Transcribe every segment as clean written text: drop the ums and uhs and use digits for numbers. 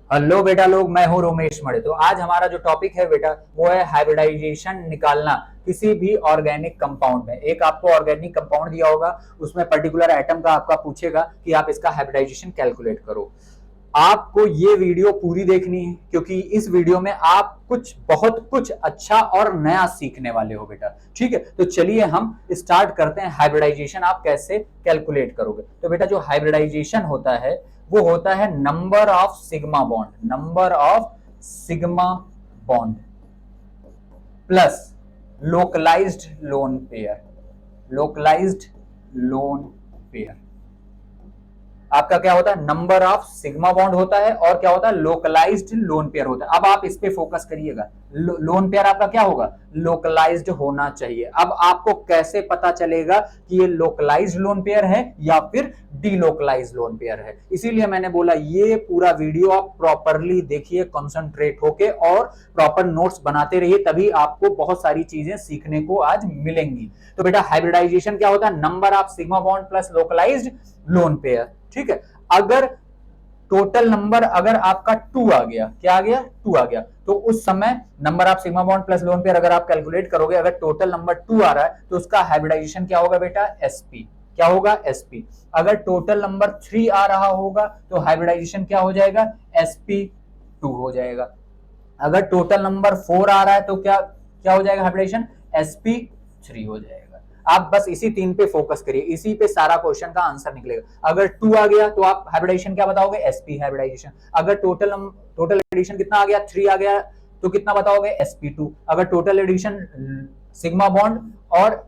Hello बेटा लोग, मैं हूं रोमेश मड़े। तो आज हमारा जो टॉपिक है बेटा वो है हाइब्रिडाइजेशन निकालना किसी भी ऑर्गेनिक कंपाउंड में। एक आपको ऑर्गेनिक कंपाउंड दिया होगा, उसमें पर्टिकुलर एटम का आपका पूछेगा कि आप इसका हाइब्रिडाइजेशन कैलकुलेट करो। आपको ये वीडियो पूरी देखनी है क्योंकि इस वीडियो में आप बहुत कुछ अच्छा और नया सीखने वाले हो बेटा। ठीक है, तो चलिए हम स्टार्ट करते हैं। हाइब्रिडाइजेशन आप कैसे कैलकुलेट करोगे? तो बेटा जो हाइब्रिडाइजेशन होता है वो होता है number of sigma bond, number of sigma bond plus localised lone pair, localised lone pair. आपका क्या होता है? नंबर ऑफ सिग्मा बॉन्ड होता है और क्या होता है? लोकलाइज्ड लोन पेयर होता है। अब आप इस पे फोकस करिएगा। लोन पेयर आपका क्या होगा? लोकलाइज्ड होना चाहिए। अब आपको कैसे पता चलेगा कि ये लोकलाइज्ड लोन पेयर है या फिर डीलोकलाइज्ड लोन पेयर है? इसीलिए मैंने बोला ये पूरा वीडियो आप प्रॉपरली देखिए, कंसंट्रेट होके और प्रॉपर नोट्स बनाते रहिए, तभी आपको बहुत सारी चीजें सीखने को आज मिलेंगी। तो बेटा हाइब्रिडाइजेशन क्या होता है? Number of sigma bond plus localised lone pair. ठीक है, अगर टोटल नंबर अगर आपका 2 आ गया, क्या आ गया? 2 आ गया, तो उस समय number of sigma bond plus lone pair अगर आप कैलकुलेट करोगे, अगर टोटल नंबर 2 आ रहा है तो उसका हाइब्रिडाइजेशन क्या होगा बेटा? sp। क्या होगा? sp। अगर टोटल नंबर 3 आ रहा होगा तो हाइब्रिडाइजेशन क्या हो जाएगा? sp2 हो जाएगा। अगर टोटल नंबर 4 आ रहा है तो क्या क्या हो जाएगा हाइब्रिडाइजेशन? sp3 हो जाएगा। आप बस इसी 3 पे फोकस करिए, इसी पे सारा क्वेश्चन का आंसर निकलेगा। अगर 2 आ गया तो आप हाइब्रिडाइजेशन क्या बताओगे? sp hybridisation. अगर टोटल एडिशन कितना आ गया? 3 आ गया, तो कितना बताओगे? sp2। अगर टोटल एडिशन सिग्मा बॉन्ड और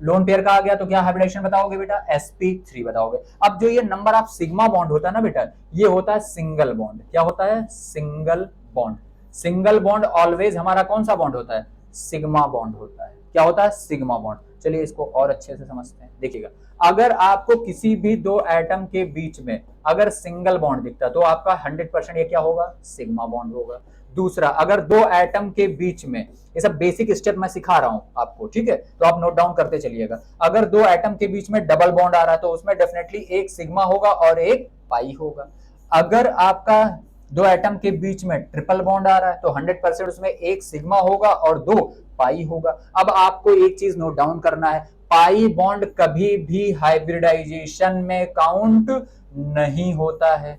लोन पेयर का आ गया तो क्या हाइब्रिडाइजेशन बताओगे बेटा? sp3 बताओगे। अब जो ये नंबर ऑफ सिग्मा बॉन्ड होता है ना बेटा, ये होता है सिंगल बॉन्ड। क्या होता है? Single bond. Single bond always हमारा कौन सा बॉन्ड होता है? सिग्मा बॉन्ड होता है। क्या होता है? Sigma bond. चलिए इसको और अच्छे से समझते हैं। देखिएगा, अगर आपको किसी भी दो एटम के बीच में अगर सिंगल बॉन्ड दिखता है तो आपका 100% ये क्या होगा? सिग्मा बॉन्ड होगा। दूसरा, अगर दो एटम के बीच में, ये सब बेसिक स्टेप मैं सिखा रहा हूं आपको, ठीक है, तो आप नोट डाउन करते चलिएगा। अगर दो एटम के बीच में डबल बॉन्ड आ रहा है तो उसमें डेफिनेटली एक सिग्मा होगा और एक पाई होगा। अगर आपका दो एटम के बीच में ट्रिपल बॉन्ड आ रहा है तो 100% उसमें एक सिग्मा होगा और दो पाई होगा। अब आपको एक चीज नोट डाउन करना है, पाई बॉन्ड कभी भी हाइब्रिडाइजेशन में काउंट नहीं होता है।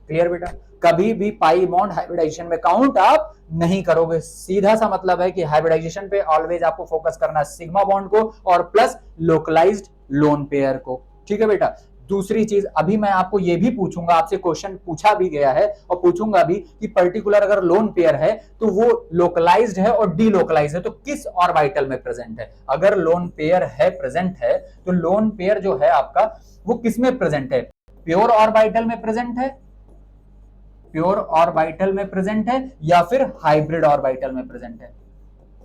क्लियर बेटा? कभी भी पाई बॉन्ड हाइब्रिडाइजेशन में काउंट आप नहीं करोगे। सीधा सा मतलब है कि हाइब्रिडाइजेशन पे ऑलवेज आपको फोकस करना है सिग्मा बॉन्ड को और प्लस लोकलाइज्ड लोन पेयर को। ठीक है बेटा? दूसरी चीज, अभी मैं आपको यह भी पूछूंगा, आपसे क्वेश्चन पूछा भी गया है और पूछूंगा भी कि पर्टिकुलर अगर लोन पेयर है तो वो लोकलाइज्ड है और डीलोकलाइज्ड है तो किस ऑर्बिटल में प्रेजेंट है। अगर लोन पेयर है प्रेजेंट है तो लोन पेयर जो है आपका वो किस में प्रेजेंट है? प्योर ऑर्बिटल में प्रेजेंट है, प्योर ऑर्बिटल में प्रेजेंट है या फिर हाइब्रिड ऑर्बिटल में प्रेजेंट है?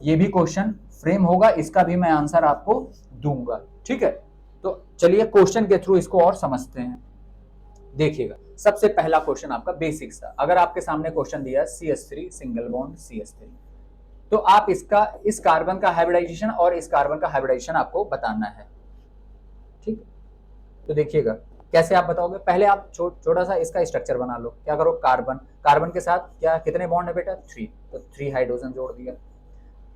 ये भी क्वेश्चन फ्रेम होगा, इसका भी मैं आंसर आपको दूंगा। ठीक है, तो चलिए क्वेश्चन के थ्रू इसको और समझते हैं। देखिएगा, सबसे पहला क्वेश्चन आपका बेसिक सा, अगर आपके सामने क्वेश्चन दिया है CH3 सिंगल बॉन्ड CH3, तो आप इसका इस कार्बन का हाइब्रिडाइजेशन और इस कार्बन का हाइब्रिडाइजेशन आपको बताना है। ठीक, तो देखिएगा कैसे आप बताओगे। पहले आप छोटा सा इसका स्ट्रक्चर बना लो। क्या करो? कार्बन, कार्बन के साथ क्या कितने बॉन्ड है बेटा? 3, तो 3 हाइड्रोजन जोड़ दिया।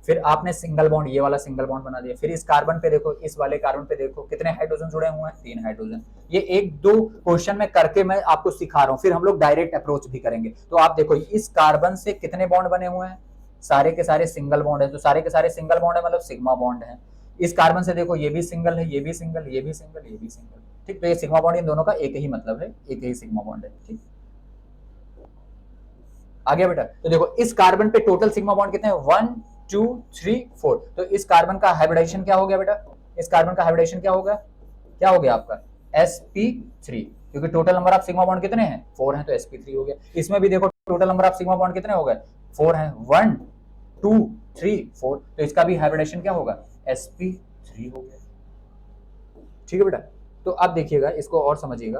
फिर आपने सिंगल बॉन्ड, ये वाला सिंगल बॉन्ड बना दिया। फिर इस कार्बन पे देखो, इस वाले कार्बन पे देखो कितने हाइड्रोजन जुड़े हुए हैं? 3 हाइड्रोजन। ये एक दो क्वेश्चन में करके मैं आपको सिखा रहा हूं, फिर हम लोग डायरेक्ट अप्रोच भी करेंगे। तो आप देखो इस कार्बन से कितने बॉन्ड बने हुए हैं? सारे के सारे सिंगल बॉन्ड है, तो सारे के सारे सिंगल बॉन्ड है मतलब सिग्मा बॉन्ड है। इस कार्बन से देखो ये भी सिंगल है, ये भी सिंगल, ये भी सिंगल, ये भी सिंगल। ठीक, तो ये सिग्मा बॉन्ड, इन दोनों का एक ही मतलब है, एक ही सिग्मा बॉन्ड है। ठीक, आ गया बेटा? तो देखो इस कार्बन पे टोटल सिग्मा बॉन्ड कितने हैं? 1 2 3 4। तो इस कार्बन का हाइब्रिडाइजेशन क्या हो गया बेटा? इस कार्बन का हाइब्रिडाइजेशन क्या होगा? क्या हो गया आपका? sp3, क्योंकि total number of sigma bond कितने हैं? 4 हैं, तो sp3 हो गया। इसमें भी देखो total number of sigma bond कितने हो गए? 4 हैं, 1 2 3 4, तो इसका भी हाइब्रिडाइजेशन क्या होगा? sp3 हो गया। ठीक है बेटा? तो अब देखिएगा, इसको और समझिएगा।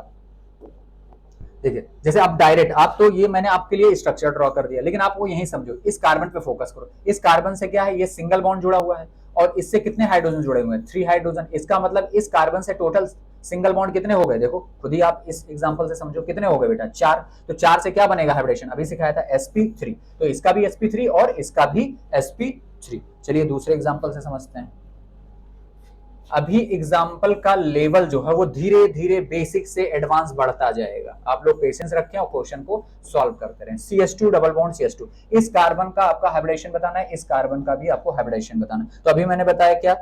देखिए जैसे आप डायरेक्ट, आप तो ये मैंने आपके लिए स्ट्रक्चर ड्रॉ कर दिया, लेकिन आप वो यहीं समझो, इस कार्बन पे फोकस करो। इस कार्बन से क्या है? ये सिंगल बॉन्ड जुड़ा हुआ है और इससे कितने हाइड्रोजन जुड़े हुए हैं, 3 हाइड्रोजन। इसका मतलब इस कार्बन से टोटल सिंगल बॉन्ड कितने हो गए, देखो खुद ही आप इस एग्जांपल से समझो कितने हो गए बेटा, 4। तो 4 से क्या बनेगा हाइब्रिडेशन, अभी सिखाया था sp3, तो इसका भी sp3 और इसका भी sp3। चलिए दूसरे एग्जांपल से समझते हैं। अभी एग्जाम्पल का लेवल जो है वो धीरे धीरे बेसिक से एडवांस बढ़ता जाएगा, आप लोग पेशेंस रखें और क्वेश्चन को सॉल्व करते रहें। CH2 डबल बॉन्ड CH2, इस कार्बन का आपका हाइब्रिडेशन बताना है, इस कार्बन का भी आपको हाइब्रिडेशन बताना है। तो अभी मैंने बताया क्या,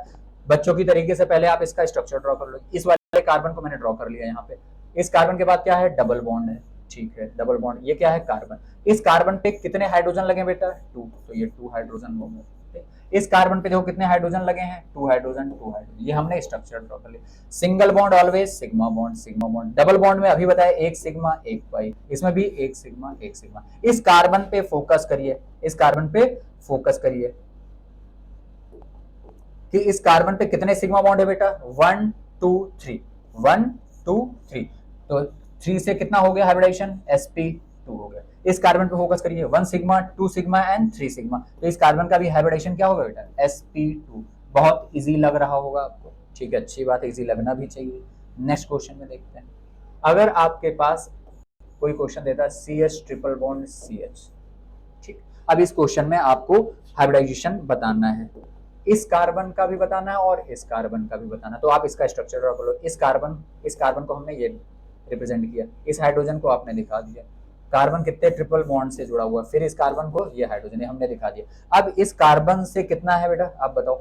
बच्चों की तरीके से पहले आप इसका स्ट्रक्चर ड्रॉ कर लो। इस वाले कार्बन को मैंने ड्रॉ कर लिया यहाँ पे। इस कार्बन के बाद क्या है, डबल बॉन्ड है, ठीक है, डबल बॉन्ड। ये क्या है, कार्बन। इस कार्बन पे कितने हाइड्रोजन लगे बेटा, 2, तो ये 2 हाइड्रोजन हो गए। इस कार्बन पे देखो कितने हाइड्रोजन लगे हैं, 2 हाइड्रोजन, 2 हाइड्रोजन। ये हमने स्ट्रक्चर ड्रॉ कर लिया। Single bond always sigma bond, sigma bond. Double bond में अभी बताया एक सिग्मा एक पाई, इसमें भी एक सिग्मा एक सिग्मा। इस कार्बन पे फोकस करिए, इस कार्बन पे फोकस करिए कि इस कार्बन पे कितने सिग्मा बॉन्ड है बेटा, 1 2 3, 1 2 3। तो 3 से कितना हो गया हाइब्रिडेशन, sp2 हो गया। इस कार्बन पे फोकस करिए, 1 सिग्मा 2 सिग्मा एंड 3 सिग्मा। तो इस कार्बन का भी हाइब्रिडेशन क्या होगा बेटा, sp2। बहुत इजी लग रहा होगा आपको, ठीक है, अच्छी बात है, इजी लगना भी चाहिए। नेक्स्ट क्वेश्चन में देखते हैं। अगर आपके पास कोई क्वेश्चन देता है CH ट्रिपल बॉन्ड CH, ठीक। अब इस क्वेश्चन में आपको हाइब्रिडाइजेशन बताना है, इस कार्बन का भी बताना है और इस कार्बन का भी बताना है। तो आप इसका स्ट्रक्चर ड्रॉ कर लो। इस कार्बन को हमने ये रिप्रेजेंट किया, इस हाइड्रोजन को आपने दिखा दिया। कार्बन कितने ट्रिपल बॉन्ड से जुड़ा हुआ, फिर इस कार्बन को ये हाइड्रोजन हमने दिखा दिया। अब इस कार्बन से कितना है बेटा, आप बताओ।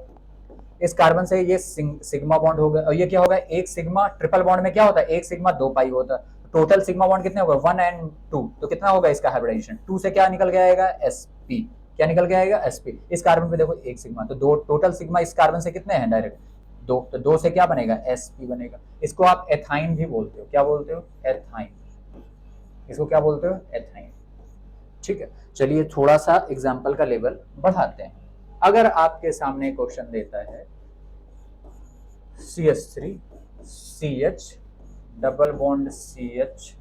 इस कार्बन से ये सिग्मा बॉन्ड हो गया, और ये क्या होगा, एक सिग्मा। ट्रिपल बॉन्ड में क्या होता है, एक सिग्मा 2 पाई होता है। टोटल सिग्मा बॉन्ड कितने होगा, 1 एंड 2। तो कितना होगा इसका हाइब्रिडाइजेशन, 2 से क्या निकल के आएगा, sp। क्या निकल के आएगा, sp। इस कार्बन पे देखो एक सिग्मा, तो 2 टोटल सिग्मा इस कार्बन से कितने हैं, डायरेक्ट 2। तो 2 से क्या बनेगा, sp बनेगा। इसको आप एथाइन भी बोलते हो, क्या बोलते हो, एथाइन। इसको क्या बोलते हो, एथाइन, ठीक है। चलिए थोड़ा सा एग्जाम्पल का लेवल बढ़ाते हैं। अगर आपके सामने क्वेश्चन देता है CH3 CH double bond CH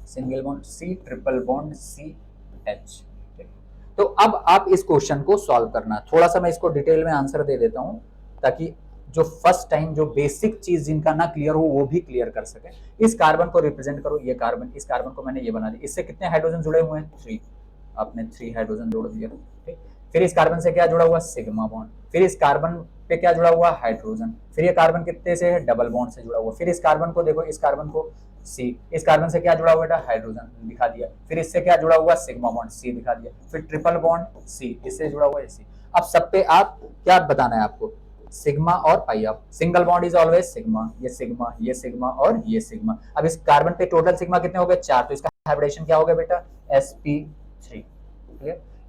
single bond C triple bond CH, तो अब आप इस क्वेश्चन को सॉल्व करना। थोड़ा सा मैं इसको डिटेल में आंसर दे देता हूं, ताकि जो फर्स्ट टाइम जो बेसिक चीज जिनका ना क्लियर हो वो भी क्लियर कर सके। इस कार्बन को रिप्रेजेंट करो, ये कार्बन, इस कार्बन को मैंने ये बना दिया। इससे कितने हाइड्रोजन जुड़े हुए हैं, 3। आपने 3 हाइड्रोजन जोड़ दिया, ठीक। फिर इस कार्बन से क्या जुड़ा हुआ, सिग्मा बॉन्ड। फिर इस कार्बन पे क्या जुड़ा हुआ, हाइड्रोजन। फिर ये कार्बन कितने से है, डबल बॉन्ड से जुड़ा हुआ। फिर इस कार्बन को देखो, इस कार्बन को C, इस कार्बन से क्या जुड़ा हुआ बेटा, हाइड्रोजन दिखा दिया। फिर इससे क्या जुड़ा हुआ, सिग्मा बॉन्ड C दिखा दिया। फिर ट्रिपल बॉन्ड C, इससे जुड़ा हुआ है C। अब सब पे आप क्या बताना है आपको, सिग्मा और पाई। आप single bond is always sigma, ये सिग्मा, ये सिग्मा और ये सिग्मा। अब इस कार्बन पे टोटल सिग्मा कितने हो गए, 4। तो इसका हाइब्रिडेशन क्या हो गया बेटा, sp3।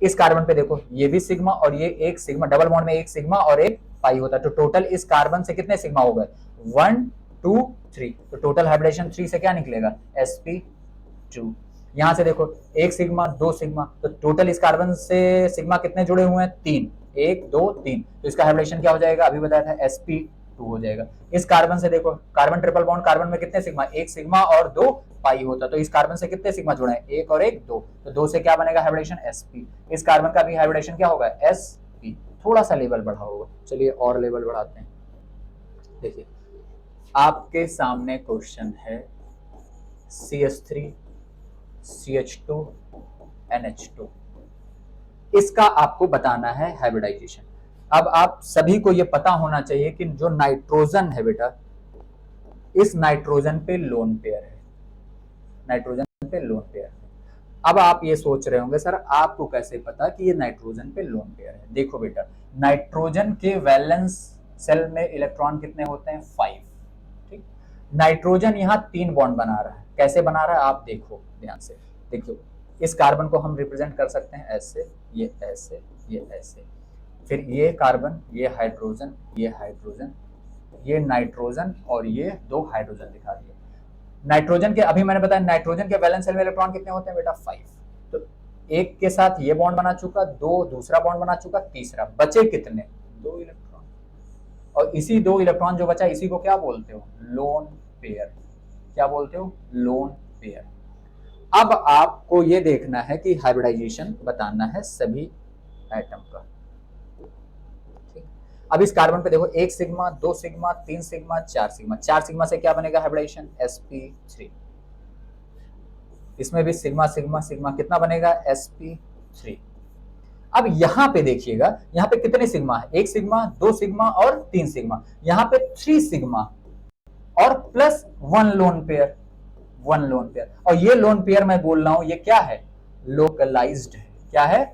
इस कार्बन पे देखो, ये भी सिग्मा और ये एक सिग्मा, डबल बॉन्ड में एक सिग्मा और एक पाई होता है। तो टोटल इस कार्बन से कितने सिग्मा हो गए, 1 2 3। तो टोटल हाइब्रिडेशन 3 से क्या निकलेगा, sp2। यहां से देखो, एक सिग्मा 2 सिग्मा, तो टोटल इस कार्बन से सिग्मा कितने जुड़े हुए हैं, 3, 1 2 3। तो इसका हाइब्रिडेशन क्या हो जाएगा, अभी बताया था sp2 हो जाएगा। इस कार्बन से देखो, कार्बन ट्रिपल बॉन्ड कार्बन में कितने सिग्मा, एक सिग्मा और 2 पाई होता। तो इस कार्बन से कितने सिग्मा जुड़े हैं, 1 और 1 2। तो 2 से क्या बनेगा हाइब्रिडेशन, sp। इस कार्बन का भी हाइब्रिडेशन क्या होगा, sp। थोड़ा सा लेवल बढ़ा होगा, चलिए और लेवल बढ़ाते हैं। देखिए आपके सामने क्वेश्चन है CH3 CH2 NH2, इसका आपको बताना है हाइब्रिडाइजेशन। अब आप सभी को यह पता होना चाहिए कि जो नाइट्रोजन है बेटा, इस नाइट्रोजन पे लोन पेयर है, नाइट्रोजन पे लोन पेयर है। अब आप ये सोच रहे होंगे सर आपको कैसे पता कि ये नाइट्रोजन पे लोन पेयर है। देखो बेटा, नाइट्रोजन के वैलेंस सेल में इलेक्ट्रॉन कितने होते हैं, 5, ठीक। नाइट्रोजन यहाँ 3 बॉन्ड बना रहा है, कैसे बना रहा है आप देखो ध्यान से। देखो इस कार्बन को हम रिप्रेजेंट कर सकते हैं ऐसे, ये ऐसे, ये ऐसे। फिर ये कार्बन, ये हाइड्रोजन, ये हाइड्रोजन, ये नाइट्रोजन और ये 2 हाइड्रोजन दिखा दिए। नाइट्रोजन के, अभी मैंने बताया नाइट्रोजन के वैलेंस सेल में इलेक्ट्रॉन कितने होते हैं बेटा, 5। तो एक के साथ ये बॉन्ड बना चुका, 2 दूसरा बॉन्ड बना चुका, तीसरा, बचे कितने, 2 इलेक्ट्रॉन। और इसी 2 इलेक्ट्रॉन जो बचा, इसी को क्या बोलते हो, लोन पेयर। क्या बोलते हो, लोन पेयर। अब आपको ये देखना है कि हाइब्रिडाइजेशन बताना है सभी एटम का, ठीक। अब इस कार्बन पे देखो 1 sigma, 2 sigma, 3 sigma, 4 sigma. 4 sigma से क्या बनेगा हाइब्रिडाइजेशन sp3। इसमें भी सिग्मा सिग्मा सिग्मा कितना बनेगा sp3। अब यहां पे देखिएगा, यहां पे कितने सिग्मा है, 1 सिग्मा, 2 सिग्मा और 3 सिग्मा। यहां पे 3 सिग्मा और plus 1 loan pair, 1 lone pair. और ये लोन पेयर मैं बोल रहा हूं ये क्या है, लोकलाइज्ड है। क्या है,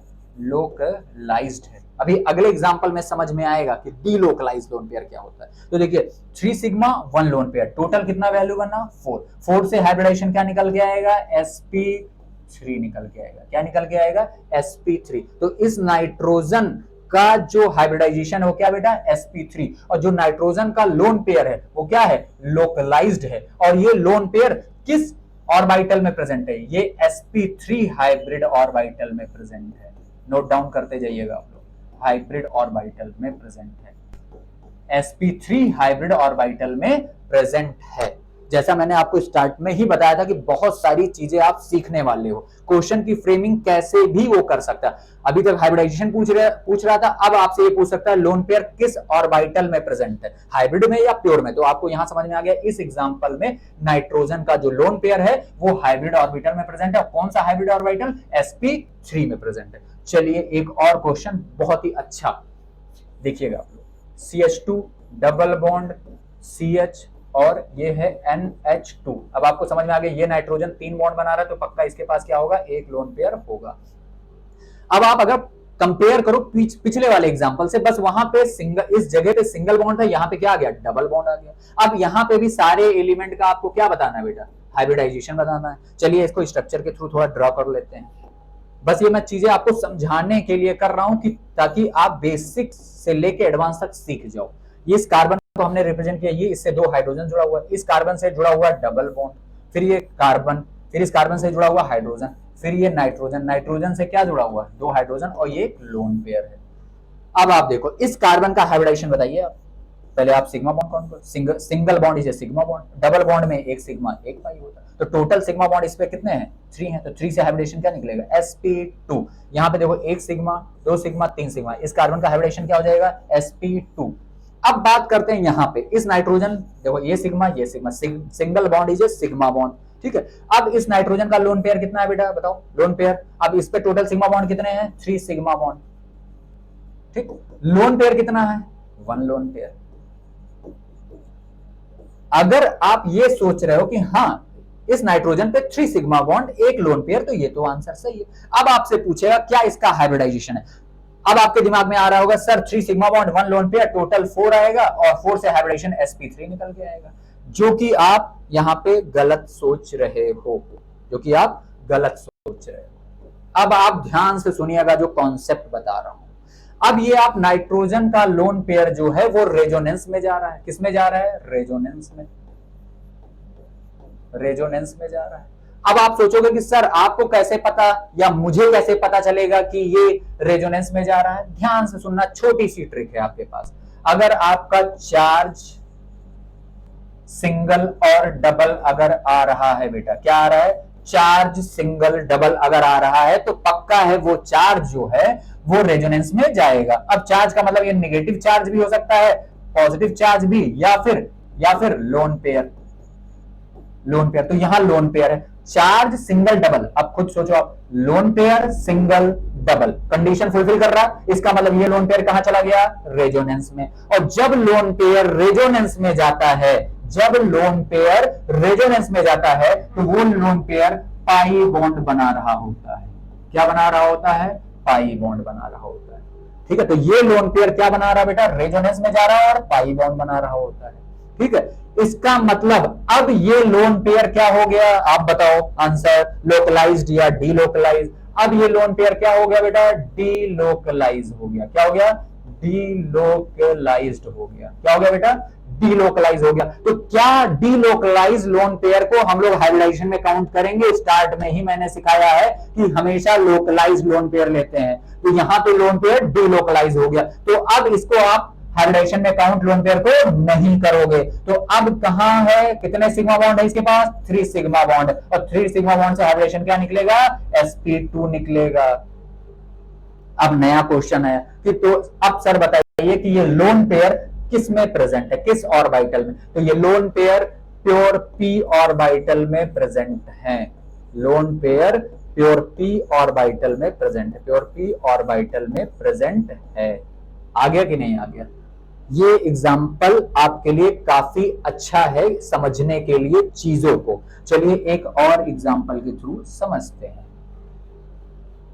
लोकलाइज्ड है। अभी अगले एग्जांपल में समझ में आएगा कि डीलोकलाइज्ड लोन पेयर क्या होता है। तो देखिए 3 सिग्मा 1 लोन पेयर, टोटल कितना वैल्यू बना 4। 4 से हाइब्रिडाइजेशन क्या निकल के आएगा sp3 निकल के आएगा। क्या निकल के आएगा sp3। तो इस नाइट्रोजन का जो हाइब्रिडाइजेशन है वो क्या बेटा sp3, और जो नाइट्रोजन का लोन पेयर है वो क्या है, लोकलाइज्ड है। और ये लोन पेयर किस ऑर्बिटल में प्रेजेंट है, ये sp3 हाइब्रिड ऑर्बिटल में प्रेजेंट है। नोट डाउन करते जाइएगा आप लोग, हाइब्रिड ऑर्बिटल में प्रेजेंट है, sp3 हाइब्रिड ऑर्बिटल में प्रेजेंट है। जैसा मैंने आपको स्टार्ट में ही बताया था कि बहुत सारी चीजें आप सीखने वाले हो, क्वेश्चन की फ्रेमिंग कैसे भी वो कर सकता है। अभी तक हाइब्रिडाइजेशन पूछ रहा था, अब आपसे ये पूछ सकता है लोन पेयर किस ऑर्बिटल में प्रेजेंट है, हाइब्रिड में या प्योर में। तो आपको यहां समझ में आ गया, इस एग्जांपल में नाइट्रोजन का जो लोन पेयर है वो हाइब्रिड ऑर्बिटल में प्रेजेंट है। कौन सा हाइब्रिड ऑर्बिटल, sp3 में प्रेजेंट है। चलिए एक और क्वेश्चन बहुत ही अच्छा देखिएगा आप लोग, CH2 डबल बॉन्ड CH और ये है NH2। अब आपको समझ में आ गया, ये नाइट्रोजन 3 बॉन्ड बना रहा है तो पक्का इसके पास क्या होगा, एक लोन पेयर होगा। अब आप अगर कंपेयर करो पिछले वाले एग्जांपल से, बस वहां पे सिंगल, इस जगह पे सिंगल बॉन्ड था, यहां पे क्या आ गया, डबल बॉन्ड आ गया। अब यहां पे भी सारे एलिमेंट का आपको क्या बताना है बेटा, हाइब्रिडाइजेशन बताना है। चलिए इसको स्ट्रक्चर के थ्रू थोड़ा ड्रॉ कर लेते हैं। बस ये मैं चीजें आपको समझाने के लिए कर रहा हूं कि ताकि आप बेसिक से लेके एडवांस तक सीख जाओ। ये इस कार्बन को हमने रिप्रेजेंट किया, ये इससे 2 हाइड्रोजन जुड़ा हुआ है, इस कार्बन से जुड़ा हुआ डबल बॉन्ड, फिर ये कार्बन, फिर इस कार्बन से जुड़ा हुआ हाइड्रोजन, फिर ये नाइट्रोजन, नाइट्रोजन से क्या जुड़ा हुआ है 2 हाइड्रोजन और ये एक लोन पेयर है। अब आप देखो इस कार्बन का हाइब्रिडाइजेशन बताइए आप। पहले आप सिग्मा बॉन्ड कौन कौन, single bond is sigma bond, double bond में 1 सिग्मा 1 पाई होता है। तो टोटल सिग्मा बॉन्ड इस पे कितने हैं, 3 हैं। तो 3 से हाइब्रिडेशन क्या निकलेगा, sp2। यहाँ पे देखो 1 सिग्मा 2 सिग्मा 3 सिग्मा, इस कार्बन का हाइब्रिडेशन क्या हो जाएगा sp2। अब बात करते हैं यहाँ पे इस नाइट्रोजन, देखो ये sigma single bond is sigma bond, ठीक है। अब इस नाइट्रोजन का लोन पेयर कितना है बेटा बताओ, लोन पेयर। अब इस पे टोटल सिग्मा बॉन्ड कितने हैं, 3 सिग्मा बॉन्ड, ठीक। लोन पेयर कितना है, 1 लोन पेयर। अगर आप ये सोच रहे हो कि हाँ इस नाइट्रोजन पे 3 सिग्मा बॉन्ड 1 लोन पेयर, तो ये तो आंसर सही है। अब आपसे पूछेगा क्या इसका हाइब्रिडाइजेशन है। अब आपके दिमाग में आ रहा होगा sir 3 sigma bond 1 lone pair, total 4 आएगा और 4 से हाइब्रिडेशन sp3 निकल के आएगा, जो कि आप यहां पे गलत सोच रहे हो, जो कि आप गलत सोच रहे हो। अब आप ध्यान से सुनिएगा जो कॉन्सेप्ट बता रहा हूं। अब ये आप नाइट्रोजन का लोन पेयर जो है वो रेजोनेंस में जा रहा है, किस में जा रहा है, रेजोनेंस में, रेजोनेंस में जा रहा है। अब आप सोचोगे कि सर आपको कैसे पता या मुझे कैसे पता चलेगा कि ये रेजोनेंस में जा रहा है। ध्यान से सुनना, छोटी सी ट्रिक है आपके पास। अगर आपका चार्ज सिंगल और डबल अगर आ रहा है बेटा, क्या आ रहा है, चार्ज सिंगल डबल अगर आ रहा है तो पक्का है वो चार्ज जो है वो रेजोनेंस में जाएगा। अब चार्ज का मतलब ये नेगेटिव चार्ज भी हो सकता है, पॉजिटिव चार्ज भी, या फिर लोन पेयर, लोन पेयर। तो यहां लोन पेयर है, चार्ज सिंगल डबल। अब खुद सोचो आप, lone pair single double condition fulfil कर रहा, इसका मतलब ये लोन पेयर कहां चला गया, रेजोनेंस में। और जब लोन पेयर रेजोनेंस में जाता है, जब लोन पेयर रेजोनेंस में जाता है तो वो लोन पेयर पाई बॉन्ड बना रहा होता है। क्या बना रहा होता है, पाई बॉन्ड बना रहा होता है, ठीक है। तो ये लोन पेयर क्या बना रहा है बेटा, रेजोनेंस में जा रहा है और पाई बॉन्ड बना रहा होता है, ठीक है। इसका मतलब अब ये लोन पेयर क्या हो गया, आप बताओ आंसर, लोकलाइज्ड या डीलोकलाइज्ड। अब ये लोन पेयर क्या हो गया बेटा, डीलोकलाइज हो गया। क्या हो गया, डीलोकलाइज्ड हो गया। क्या हो गया बेटा, डीलोकलाइज हो गया। तो क्या डीलोकलाइज लोन पेयर को हम लोग हाइब्रिडाइजेशन में काउंट करेंगे। स्टार्ट में ही मैंने सिखाया है कि हमेशा लोकलाइज लोन पेयर लेते हैं, तो यहां पे लोन पेयर डीलोकलाइज हो गया। तो अब इसको आप हाइब्रिडाइजेशन में काउंट लोन पेयर को नहीं करोगे। तो अब कहां है, कितने सिग्मा बॉन्ड है इसके पास, 3 सिग्मा बॉन्ड, और 3 सिग्मा बॉन्ड से हाइब्रिडेशन क्या निकलेगा, sp2 निकलेगा। अब नया क्वेश्चन है कि तो अब सर बताइए बताइए कि ये लोन पेयर किस में प्रेजेंट है, किस ऑर्बिटल में। तो ये lone pair pure p orbital में प्रेजेंट है। Lone pair pure p orbital में प्रेजेंट है, प्योर p ऑर्बिटल में प्रेजेंट है। आ गया कि नहीं आ गया? ये एग्जाम्पल आपके लिए काफी अच्छा है समझने के लिए चीजों को। चलिए एक और एग्जाम्पल के थ्रू समझते हैं।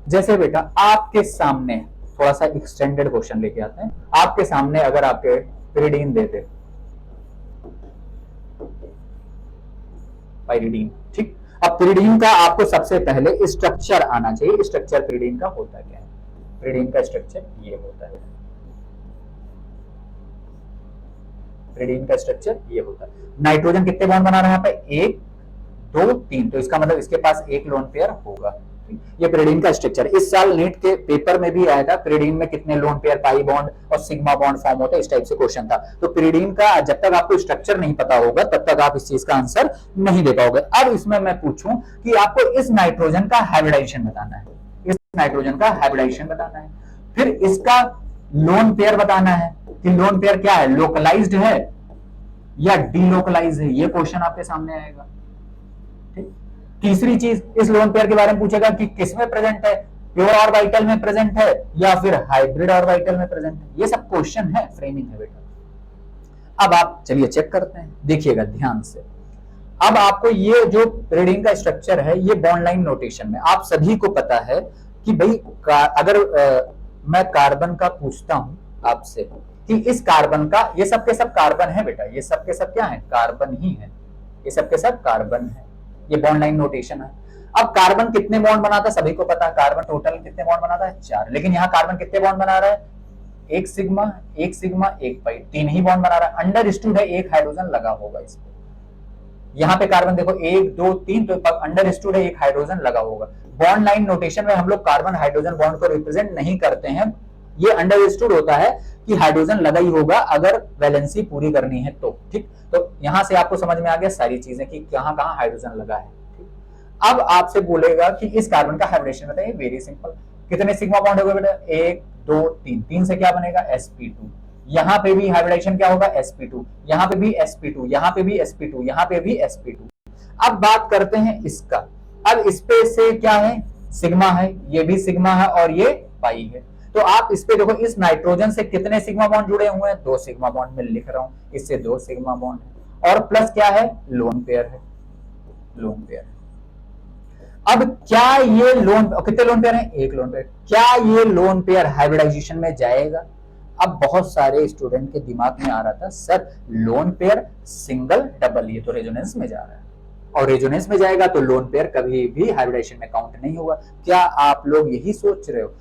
जैसे बेटा आपके सामने थोड़ा सा एक्सटेंडेड क्वेश्चन लेके आते हैं। आपके सामने अगर आपके पिरिडीन देते, पाइरिडीन, ठीक। अब पिरिडीन का आपको सबसे पहले स्ट्रक्चर आना चाहिए। स्ट्रक्चर पिरिडीन का होता क्या है? पिरिडीन का स्ट्रक्चर ये होता है। पिरिडीन का स्ट्रक्चर ये होता है। नाइट्रोजन कितने बॉन्ड बना रहा है यहाँ पे? 1 2 3। तो इसका मतलब इसके पास एक लोन पेयर होगा। ये पिरिडीन का स्ट्रक्चर। इस साल नीट के पेपर में भी आया था, पिरिडीन में कितने लोन पेयर, पाई बॉन्ड और सिग्मा बॉन्ड फॉर्म होता है, इस टाइप से क्वेश्चन था। तो पिरिडीन का जब तक आपको स्ट्रक्चर नहीं पता होगा तब तक आप इस चीज का आंसर नहीं दे पाओगे। अब इसमें मैं पूछूं कि आपको इस नाइट्रोजन का हाइब्रिडाइजेशन बताना है, इस नाइट्रोजन का हाइब्रिडाइजेशन बताना है, फिर इसका लोन पेयर बताना है कि लोन पेयर क्या है, लोकलाइज्ड है या डीलोकलाइज्ड है। ये क्वेश्चन आपके सामने आएगा। तीसरी चीज, इस लोन पेयर के बारे में पूछेगा कि किसमें प्रेजेंट है, प्योर ऑर्बिटल में प्रेजेंट है या फिर हाइब्रिड ऑर्बिटल में प्रेजेंट है। ये सब क्वेश्चन है, फ्रेमिंग है बेटा। अब आप चलिए चेक करते हैं, देखिएगा ध्यान से। अब आपको ये जो पिरिडीन का स्ट्रक्चर है, ये बॉन्ड लाइन नोटेशन में आप सभी को पता है कि भाई अगर मैं कार्बन का पूछता हूं आपसे कि इस कार्बन का, ये सब के सब कार्बन है बेटा, ये सब के सब क्या है, कार्बन ही है, ये सब के सब कार्बन है। ये बॉन्ड लाइन नोटेशन है। अब कार्बन कितने बॉन्ड बनाता है सभी को पता है, कार्बन टोटल कितने बॉन्ड बनाता है, 4। लेकिन यहाँ कार्बन कितने बॉन्ड बना रहा है, एक सिग्मा एक पाई, 3 ही बॉन्ड बना रहा है। अंडरस्टूड है एक हाइड्रोजन लगा होगा इस पे। यहाँ पे कार्बन देखो 1 2 3, तो अंडरस्टूड है एक हाइड्रोजन लगा होगा। बॉन्ड लाइन नोटेशन में हम लोग कार्बन हाइड्रोजन बॉन्ड को रिप्रेजेंट नहीं करते हैं। ये अंडरस्टूड होता है कि हाइड्रोजन लगा ही होगा अगर वैलेंसी पूरी करनी है तो, ठीक। तो यहां से आपको समझ में आ गया सारी चीजें कि कहां कहां हाइड्रोजन लगा है, ठीक। अब आपसे बोलेगा कि इस कार्बन का हाइब्रिडेशन बताइए। वेरी सिंपल, कितने सिग्मा बॉन्ड होगा बेटा, 1 2 3, 3 से क्या बनेगा, sp2। यहां पे भी हाइब्रिडेशन क्या होगा, sp2, यहां पे भी sp2, यहां पे भी sp2, यहां पे भी sp2। अब बात करते हैं इसका। अब इस पे से क्या है, सिग्मा है, ये भी सिग्मा है और ये पाई है। तो आप इस पे देखो, इस नाइट्रोजन से कितने सिग्मा बॉन्ड जुड़े हुए हैं, 2 सिग्मा बॉन्ड में लिख रहा हूं, इससे 2 सिग्मा बॉन्ड है और प्लस क्या है, लोन पेयर है, लोन पेयर। अब क्या ये लोन, कितने लोन पेयर हैं, एक लोन पेयर, क्या ये लोन पेयर हाइब्रिडाइजेशन में जाएगा? अब बहुत सारे स्टूडेंट के दिमाग में आ रहा था, sir lone pair single double, ये तो रेजोनेंस में जा रहा है और रेजोनेंस में जाएगा तो लोन पेयर कभी भी हाइब्रिडाइजेशन में काउंट नहीं होगा। क्या आप लोग यही सोच रहे हो?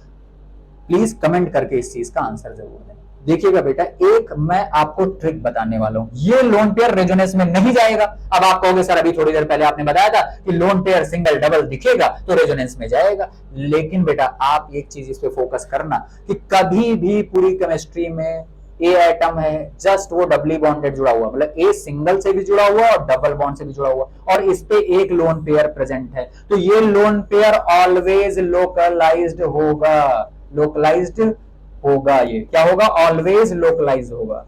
प्लीज कमेंट करके इस चीज का आंसर जरूर दें। देखिएगा बेटा, एक मैं आपको ट्रिक बताने वाला हूं, ये लोन पेयर रेजोनेंस में नहीं जाएगा। अब आप कहोगे सर अभी थोड़ी देर पहले आपने बताया था कि लोन पेयर सिंगल डबल दिखेगा तो रेजोनेंस में जाएगा। लेकिन बेटा आप एक चीज इस पे फोकस करना कि कभी भी पूरी केमिस्ट्री में ए एटम है जस्ट वो डबली बॉन्डेड जुड़ा हुआ, मतलब ए सिंगल से भी जुड़ा हुआ और डबल बॉन्ड से भी जुड़ा हुआ और इस पे एक लोन पेयर प्रेजेंट है, तो ये लोन पेयर ऑलवेज लोकलाइज्ड होगा, लोकलाइज्ड होगा। ये क्या होगा, ऑलवेज लोकलाइज होगा,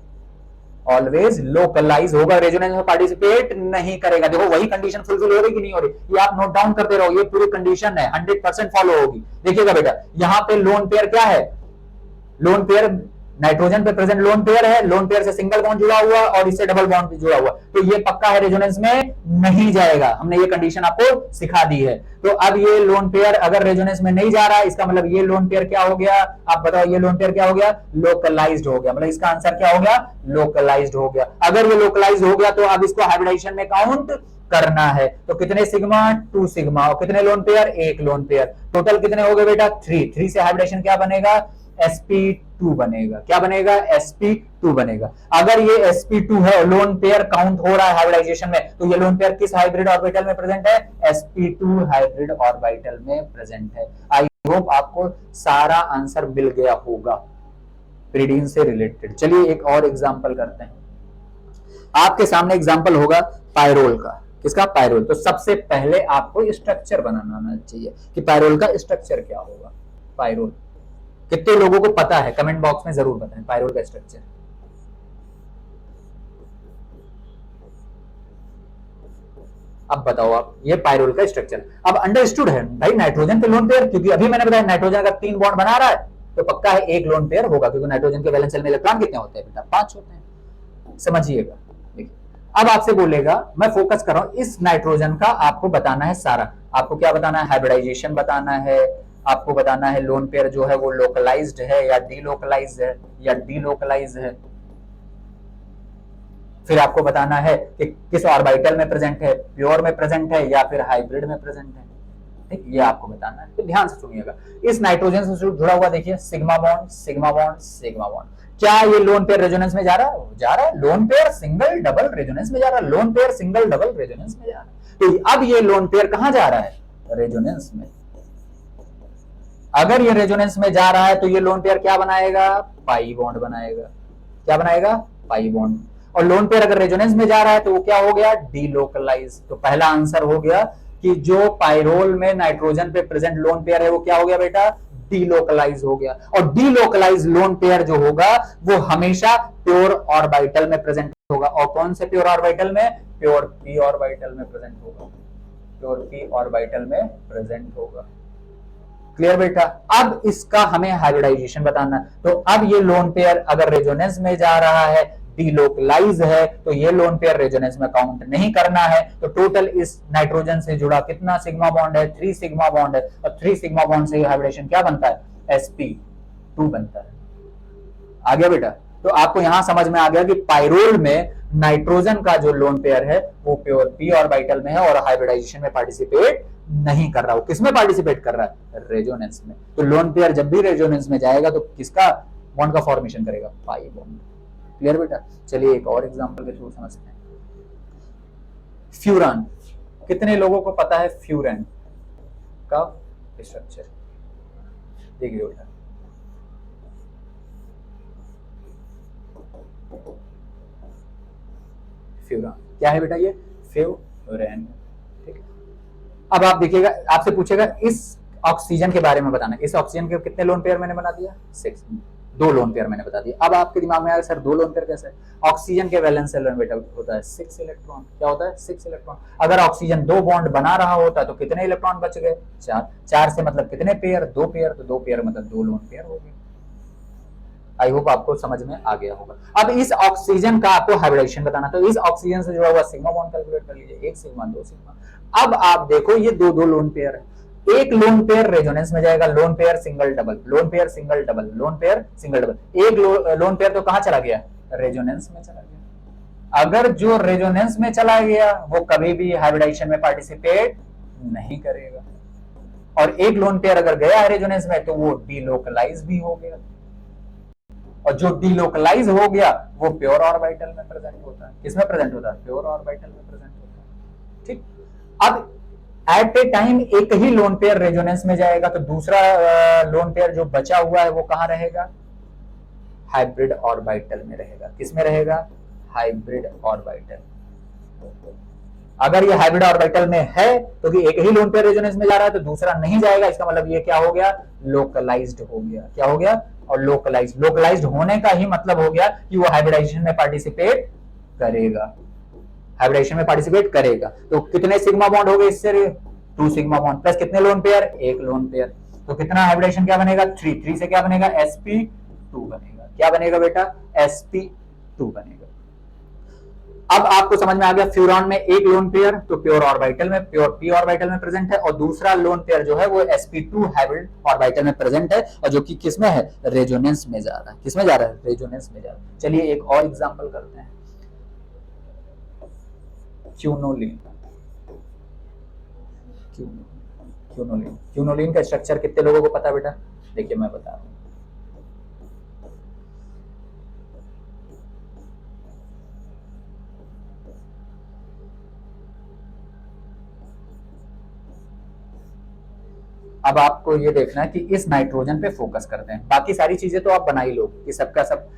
ऑलवेज लोकलाइज होगा, रेजोनेंस में पार्टिसिपेट नहीं करेगा। देखो वही कंडीशन फुलफिल हो रही कि नहीं हो रही, ये आप नोट डाउन करते रहो, ये पूरी कंडीशन है 100% फॉलो होगी। देखिएगा बेटा, यहां पे लोन पेयर क्या है, लोन पेयर नाइट्रोजन पे प्रेजेंट लोन पेयर है, लोन पेयर से सिंगल बॉन्ड जुड़ा हुआ और इससे डबल बॉन्ड भी जुड़ा हुआ, तो ये पक्का है रेजोनेंस में नहीं जाएगा। हमने ये कंडीशन आपको सिखा दी है। तो अब ये लोन पेयर अगर रेजोनेंस में नहीं जा रहा है, इसका मतलब ये लोन पेयर क्या हो गया, आप बताओ ये लोन पेयर क्या हो गया, लोकलाइज्ड हो गया। मतलब इसका आंसर क्या हो गया, लोकलाइज्ड हो गया। अगर ये लोकलाइज्ड हो गया तो अब इसको हाइब्रिडाइजेशन में काउंट करना है। तो कितने सिग्मा, 2 सिग्मा और कितने लोन पेयर, एक लोन पेयर, टोटल कितने हो गए बेटा, 3 से हाइब्रिडेशन क्या बनेगा, sp2 बनेगा। क्या बनेगा, sp2 बनेगा। अगर ये sp2 है, लोन पेयर काउंट हो रहा है हाइब्रिडाइजेशन में, तो ये लोन पेयर किस हाइब्रिड ऑर्बिटल में प्रेजेंट है, sp2 हाइब्रिड ऑर्बिटल में प्रेजेंट है। आई होप आपको सारा आंसर मिल गया होगा पिरिडीन से रिलेटेड। चलिए एक और एग्जांपल करते हैं। आपके सामने एग्जांपल होगा पायरोल का। किसका, पायरोल। तो सबसे पहले आपको स्ट्रक्चर बनाना आना चाहिए कि पायरोल का स्ट्रक्चर क्या होगा। पायरोल कितने लोगों को पता है कमेंट बॉक्स में जरूर बताएं पायरोल का स्ट्रक्चर। अब बताओ आप, ये पायरोल का स्ट्रक्चर अब अंडरस्टूड है भाई। नाइट्रोजन पे लोन पेयर, क्योंकि अभी मैंने बताया नाइट्रोजन अगर 3 बॉन्ड बना रहा है तो पक्का है 1 लोन पेयर होगा, क्योंकि नाइट्रोजन के वैलेंस शेल में इलेक्ट्रॉन कितने होते हैं बेटा? 5 होते हैं। समझिएगा। देखिए अब आपसे बोलेगा, मैं फोकस कर रहा हूं इस नाइट्रोजन का, आपको बताना है सारा। आपको क्या बताना है? हाइब्रिडाइजेशन बताना है, आपको बताना है लोन पेयर जो है वो लोकलाइज्ड है या डीलोकलाइज्ड है, या डीलोकलाइज्ड है। फिर आपको बताना है कि किस ऑर्बिटल में प्रेजेंट है, प्योर में प्रेजेंट है या फिर हाइब्रिड में प्रेजेंट है। ठीक, ये आपको बताना है। तो ध्यान से सुनिएगा। इस नाइट्रोजन से जुड़ा हुआ देखिए sigma bond, sigma bond, sigma bond. क्या ये लोन पेयर रेजोनेंस में जा रहा है? जा रहा है। Lone pair single double resonance में जा रहा है। Lone pair single double resonance में जा रहा है। तो अब ये लोन पेयर कहां जा रहा है? रेजोनेंस में। अगर ये रेजोनेंस में जा रहा है तो ये लोन पेयर क्या बनाएगा? पाई बॉन्ड बनाएगा। क्या बनाएगा? Pi bond. और लोन पेयर अगर रेजोनेंस में जा रहा है तो वो क्या हो गया? डीलोकलाइज। तो पहला आंसर हो गया कि जो पाइरोल में नाइट्रोजन पे प्रेजेंट लोन पेयर है वो क्या हो गया बेटा? डीलोकलाइज हो गया। और डीलोकलाइज लोन पेयर जो होगा वो हमेशा प्योर ऑर्बिटल में प्रेजेंट होगा। और कौन से प्योर ऑर्बिटल में? प्योर पी ऑर्बिटल में प्रेजेंट होगा। प्योर पी ऑर्बिटल में प्रेजेंट होगा। क्लियर बेटा? अब इसका हमें हाइब्रिडाइजेशन बताना है। तो अब ये लोन पेयर अगर रेजोनेंस में जा रहा है, डीलोकलाइज है, तो ये लोन पेयर रेजोनेंस में काउंट नहीं करना है। तो टोटल इस नाइट्रोजन से जुड़ा कितना सिग्मा बॉन्ड है? 3 सिग्मा बॉन्ड है। और 3 सिग्मा बॉन्ड से हाइब्रिडेशन क्या बनता है? sp2 बनता है। आ गया बेटा? तो आपको यहां समझ में आ गया कि पाइरोल में नाइट्रोजन का जो लोन पेयर है वो प्योर पी ऑर्बिटल में है और हाइब्रिडाइजेशन में पार्टिसिपेट नहीं कर रहा। वो किसमें पार्टिसिपेट कर रहा है? रेजोनेंस में। तो लोन पेयर जब भी रेजोनेंस में जाएगा तो किसका बॉन्ड का फॉर्मेशन करेगा? Pi bond. क्लियर बेटा? चलिए एक और एग्जांपल के थ्रू समझते हैं। फ्यूरान। कितने लोगों को पता है फ्यूरान का स्ट्रक्चर? देखिए बेटा, फ्यूरान क्या है बेटा? ये फ्यूरान। ठीक। अब आप देखिएगा, आपसे पूछेगा इस ऑक्सीजन के बारे में बताना। इस ऑक्सीजन के कितने लोन पेयर मैंने बना दिया? 6। 2 लोन पेयर मैंने बता दिया। अब आपके दिमाग में आया सर 2 लोन पेयर कैसे? ऑक्सीजन के वैलेंस शेल में बेटा होता है 6 इलेक्ट्रॉन। क्या होता है? 6 इलेक्ट्रॉन। अगर ऑक्सीजन 2 बॉन्ड बना रहा होता तो कितने इलेक्ट्रॉन बच गए? 4। 4 से मतलब कितने पेयर? 2 पेयर। तो 2 पेयर मतलब 2 लोन पेयर हो गए। आई होप आपको समझ में आ गया होगा। अब इस ऑक्सीजन का आपको हाइब्रिडेशन बताना, तो इस ऑक्सीजन से जुड़ा हुआ सिग्मा बॉन्ड कैलकुलेट कर लीजिए। 1 सिग्मा, 2 सिग्मा। अब आप देखो ये 2 लोन पेयर है। एक लोन पेयर रेजोनेंस में जाएगा, lone pair single double, lone pair single double, lone pair single double. एक लोन पेयर तो कहां चला गया? रेजोनेंस में चला गया। अगर जो रेजोनेंस में चला गया वो कभी भी हाइब्रिडाइजेशन में पार्टिसिपेट नहीं करेगा। और एक लोन पेयर अगर गया है रेजोनेंस में तो वो डीलोकलाइज भी हो गया। और जो डीलोकलाइज हो गया वो प्योर ऑर्बिटल में प्रेजेंट होता है। किसमें प्रेजेंट होता है? प्योर ऑर्बिटल में प्रेजेंट होता है। ठीक। अब एट ए टाइम एक ही लोन पेयर रेजोनेंस में जाएगा तो दूसरा लोन पेयर जो बचा हुआ है वो कहां रहेगा? हाइब्रिड ऑर्बिटल में रहेगा। किसमें रहेगा? Hybrid orbital. अगर ये हाइब्रिड ऑर्बिटल में है तो कि एक ही लोन पेयर रेजोनेंस में जा रहा है तो दूसरा नहीं जाएगा। इसका मतलब ये क्या हो गया? लोकलाइज्ड हो गया। क्या हो गया? और लोकलाइज्ड होने का ही मतलब हो गया कि वो हाइब्रिडाइजेशन में पार्टिसिपेट करेगा। हाइब्रिडेशन में पार्टिसिपेट करेगा। तो कितने सिग्मा बॉन्ड हो गए इससे? 2 सिग्मा बॉन्ड प्लस कितने लोन पेयर? 1 loan pair. तो कितना हाइब्रिडेशन क्या बनेगा? 3। 3 से क्या बनेगा? sp2 बनेगा। क्या बनेगा बेटा? sp2 बनेगा। अब आपको समझ में आ गया फ्यूरॉन में एक लोन पेयर तो प्योर ऑर्बिटल में, प्योर पी ऑर्बिटल में प्रेजेंट है, और दूसरा लोन पेयर जो है वो sp2 हाइब्रिड ऑर्बिटल में प्रेजेंट है, और जो कि किसमें है? रेजोनेंस में जा रहा है। किसमें जा रहा है? रेजोनेंस में जा रहा है। चलिए एक और एग्जांपल करते हैं। क्यूनोलिन। क्यूनोलिन का स्ट्रक्चर कितने लोगों को पता है बेटा? देखिए मैं बता रहा हूं। अब आपको ये देखना है कि इस नाइट्रोजन पे फोकस करते हैं। बाकी सारी चीजें तो आप बना ही लो कि सबका सब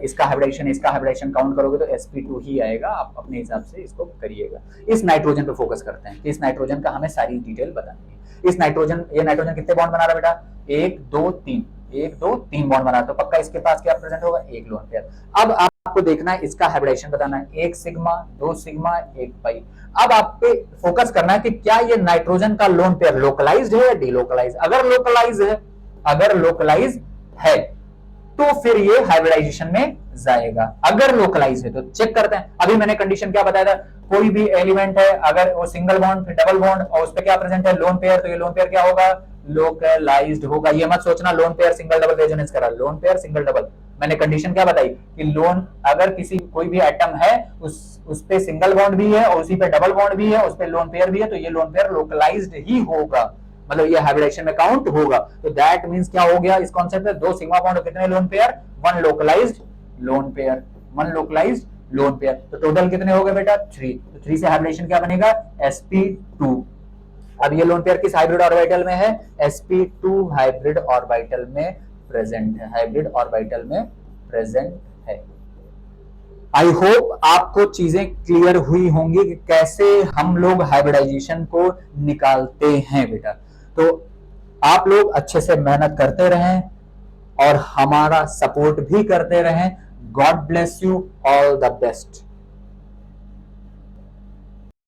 इसका हाइब्रिडेशन काउंट करोगे तो sp2 ही आएगा। आप अपने हिसाब से इसको करिएगा। इस नाइट्रोजन पे फोकस करते हैं कि इस नाइट्रोजन का हमें सारी डिटेल बतानी है। ये नाइट्रोजन कितने बॉन्ड बना रहा है बेटा? 1 2 3 1 2 3 बॉन्ड बना, तो पक्का इसके पास क्या प्रेजेंट होगा, एक लोन पेयर। अब आपको देखना है इसका हाइब्रिडाइजेशन बताना है, 1 सिग्मा 2 सिग्मा 1 पाई। अब आप पे फोकस करना है कि क्या ये नाइट्रोजन का लोन पेयर लोकलाइज्ड है या डीलोकलाइज्ड। अगर लोकलाइज है, अगर लोकलाइज है तो फिर ये हाइब्रिडाइजेशन में जाएगा। अगर लोकलाइज है तो चेक करते हैं। अभी मैंने कंडीशन क्या बताया था, कोई भी एलिमेंट है अगर वो सिंगल बॉन्ड फिर डबल बॉन्ड और उस पे क्या प्रेजेंट है, लोन पेयर, तो ये लोन पेयर क्या होगा, लोकलाइज्ड होगा। ये मत सोचना lone pair single double resonance करा, लोन पेयर सिंगल डबल। मैंने कंडीशन क्या बताई कि लोन अगर किसी कोई भी एटम है उस पे सिंगल बॉन्ड भी है और उसी पे डबल बॉन्ड भी है, उस पे लोन पेयर भी है, तो ये लोन पेयर लोकलाइज्ड ही होगा, मतलब ये हाइब्रिडाइजेशन में काउंट होगा। तो दैट मींस क्या हो गया इस कॉन्सेप्ट में, 2 सिग्मा बॉन्ड और कितने lone pair, 1 localised lone pair, 1 localised lone pair. तो टोटल कितने हो गए बेटा, 3। तो 3 से हाइब्रिडेशन क्या बनेगा, sp2। अब ये लोन पेयर किस हाइब्रिड ऑर्बिटल में है, sp2 हाइब्रिड ऑर्बिटल में प्रेजेंट है, हाइब्रिड ऑर्बिटल में प्रेजेंट है। आई होप आपको चीजें क्लियर हुई होंगी कि कैसे हम लोग हाइब्रिडाइजेशन को निकालते हैं बेटा। तो आप लोग अच्छे से मेहनत करते रहें और हमारा सपोर्ट भी करते रहें। God bless you, all the best.